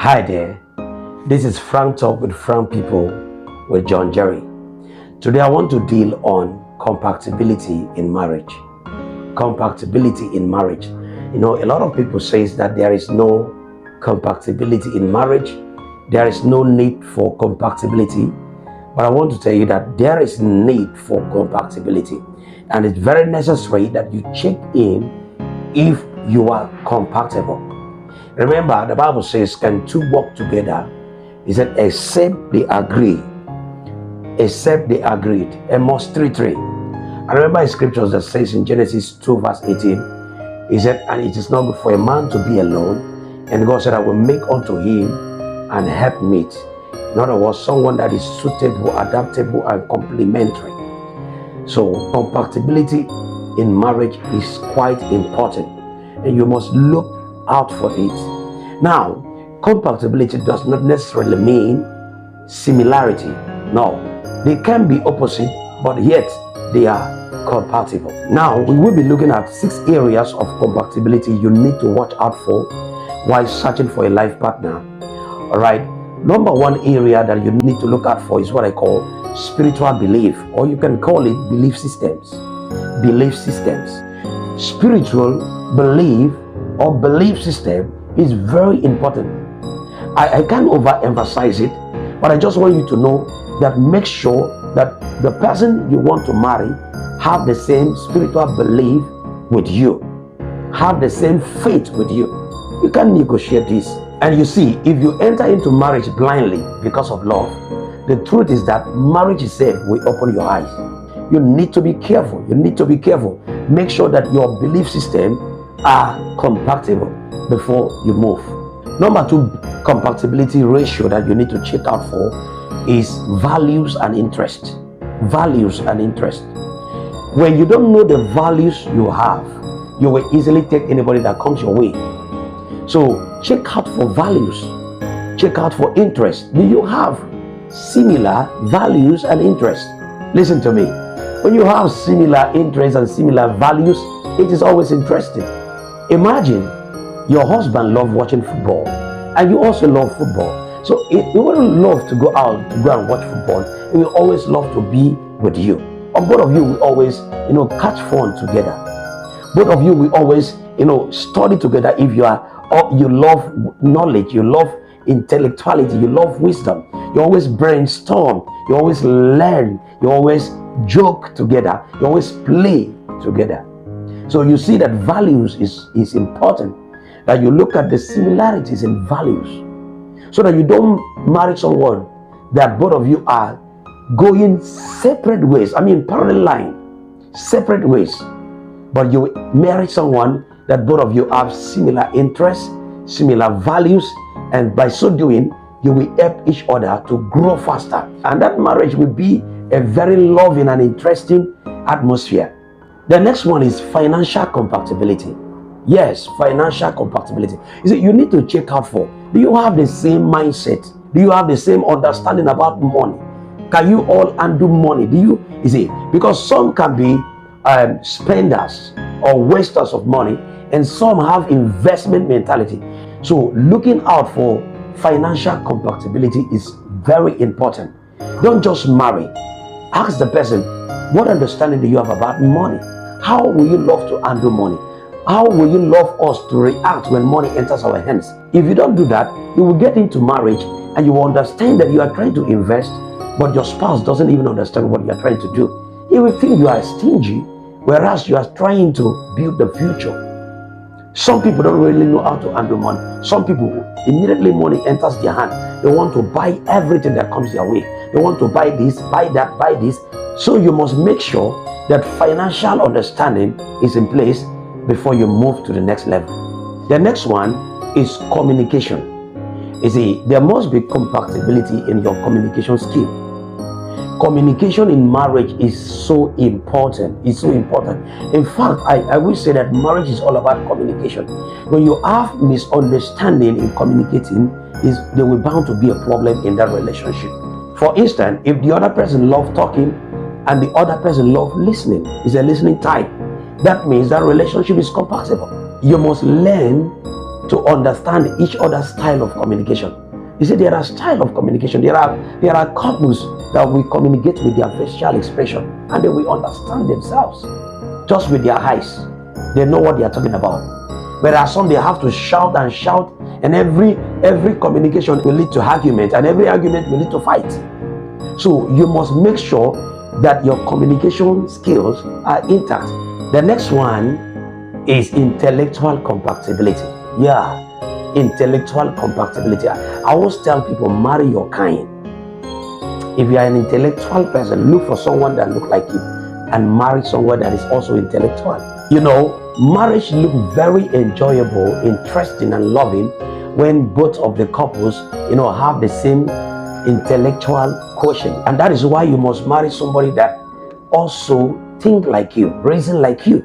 Hi there, this is Frank Talk with Frank People with John Jerry. Today I want to deal on compatibility in marriage. Compatibility in marriage. You know, a lot of people say that there is no compatibility in marriage. There is no need for compatibility. But I want to tell you that there is need for compatibility. And it's very necessary that you check in if you are compatible. Remember, the Bible says, can two walk together? It said, except they agree. Except they agreed. And must three. I remember in scriptures that says in Genesis 2 verse 18, he said, and it is not good for a man to be alone. And God said, I will make unto him an helpmeet. In other words, someone that is suitable, adaptable, and complementary. So compatibility in marriage is quite important, and you must look out for it. Now, compatibility does not necessarily mean similarity. No, they can be opposite, but yet they are compatible. Now, we will be looking at 6 areas of compatibility you need to watch out for while searching for a life partner. All right. Number 1 area that you need to look out for is what I call spiritual belief, or you can call it belief systems. Belief systems. Spiritual belief or belief system is very important. I can't overemphasize it, but I just want you to know that make sure that the person you want to marry have the same spiritual belief with you, have the same faith with you. You can't negotiate this. And you see, if you enter into marriage blindly because of love, the truth is that marriage itself will open your eyes. You need to be careful. You need to be careful. Make sure that your belief system are compatible before you move. Number 2 compatibility ratio that you need to check out for is values and interest. Values and interest. When you don't know the values you have, you will easily take anybody that comes your way. So check out for values. Check out for interest. Do you have similar values and interests? Listen to me. When you have similar interests and similar values, it is always interesting. Imagine your husband loves watching football and you also love football. So he wouldn't love to go out to go and watch football. He will always love to be with you. Or both of you will always, catch fun together. Both of you will always, study together if you love knowledge, you love intellectuality, you love wisdom. You always brainstorm, you always learn, you always joke together, you always play together. So you see that values is important, that you look at the similarities in values, so that you don't marry someone that both of you are going separate ways. I mean, parallel line, separate ways. But you marry someone that both of you have similar interests, similar values, and by so doing, you will help each other to grow faster. And that marriage will be a very loving and interesting atmosphere. The next one is financial compatibility. Yes, financial compatibility. You see, you need to check out for, do you have the same mindset? Do you have the same understanding about money? Can you all handle money? Because some can be spenders or wasters of money, and some have investment mentality. So looking out for financial compatibility is very important. Don't just marry. Ask the person, what understanding do you have about money? How will you love to handle money? How will you love us to react when money enters our hands? If you don't do that, you will get into marriage and you will understand that you are trying to invest, but your spouse doesn't even understand what you are trying to do. He will think you are stingy, whereas you are trying to build the future. Some people don't really know how to handle money. Some people, immediately money enters their hand, they want to buy everything that comes their way. They want to buy this, buy that, buy this. So you must make sure that financial understanding is in place before you move to the next level. The next one is communication. You see, there must be compatibility in your communication skill. Communication in marriage is so important. It's so important. In fact, I will say that marriage is all about communication. When you have misunderstanding in communicating, there will bound to be a problem in that relationship. For instance, if the other person loves talking and the other person loves listening, is a listening type, that means that relationship is compatible. You must learn to understand each other's style of communication. You see, there are style of communication. There are couples that will communicate with their facial expression and they will understand themselves just with their eyes. They know what they are talking about. Whereas some, they have to shout and shout, and every communication will lead to argument, and every argument will lead to fight. So you must make sure that your communication skills are intact. The next one is intellectual compatibility. Yeah, intellectual compatibility. I always tell people, marry your kind. If you are an intellectual person, look for someone that looks like you and marry someone that is also intellectual. You know, marriage looks very enjoyable, interesting, and loving when both of the couples, have the same intellectual quotient. And that is why you must marry somebody that also think like you, reason like you,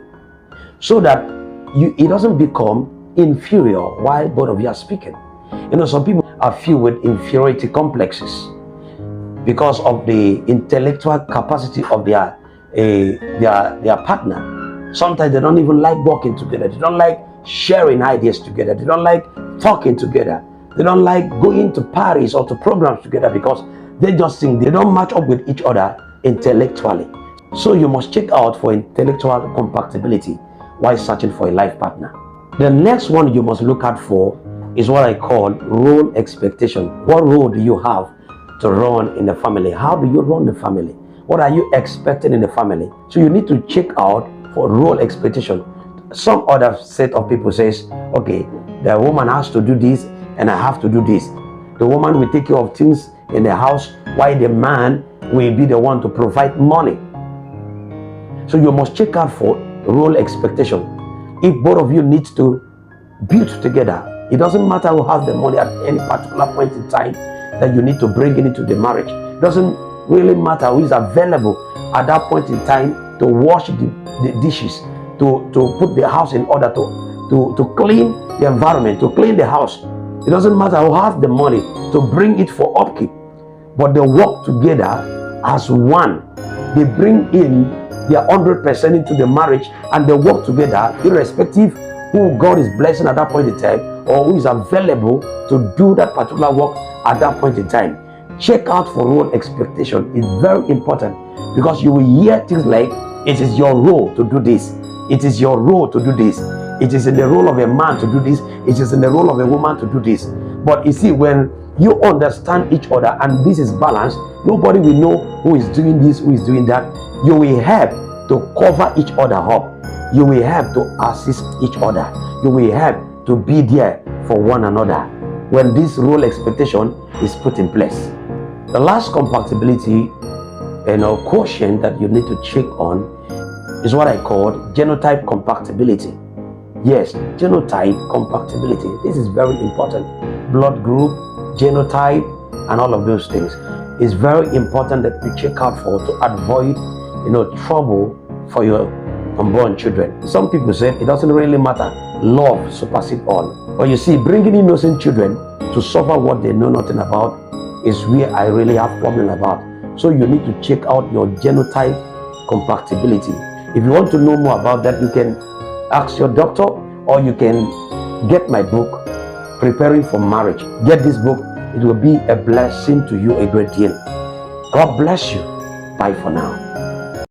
so that it doesn't become inferior while both of you are speaking. Some people are filled with inferiority complexes because of the intellectual capacity of their partner. Sometimes they don't even like working together. They don't like sharing ideas together. They don't like talking together. They don't like going to parties or to programs together because they just think they don't match up with each other intellectually. So you must check out for intellectual compatibility while searching for a life partner. The next one you must look out for is what I call role expectation. What role do you have to run in the family? How do you run the family? What are you expecting in the family? So you need to check out for role expectation. Some other set of people says, okay, the woman has to do this and I have to do this. The woman will take care of things in the house while the man will be the one to provide money. So you must check out for role expectation. If both of you need to build together, it doesn't matter who has the money at any particular point in time that you need to bring it into the marriage. It doesn't really matter who is available at that point in time to wash the dishes, to put the house in order, to clean the environment, to clean the house. It doesn't matter who has the money to bring it for upkeep, but they work together as one. They bring in their 100% into the marriage and they work together, irrespective who God is blessing at that point in time or who is available to do that particular work at that point in time. Check out for role expectation. It's very important because you will hear things like, it is your role to do this. It is your role to do this. It is in the role of a man to do this. It is in the role of a woman to do this. But you see, when you understand each other and this is balanced, nobody will know who is doing this, who is doing that. You will help to cover each other up. You will help to assist each other. You will help to be there for one another when this role expectation is put in place. The last compatibility quotient that you need to check on is what I call genotype compatibility. Yes, genotype compatibility. This is very important. Blood group, genotype, and all of those things. It's very important that we check out for to avoid trouble for your unborn children. Some people say it doesn't really matter. Love supersedes all. But you see, bringing innocent children to suffer what they know nothing about is where I really have problem about. So you need to check out your genotype compatibility. If you want to know more about that, you can ask your doctor or you can get my book, Preparing for Marriage. Get this book. It will be a blessing to you a great deal. God bless you. Bye for now.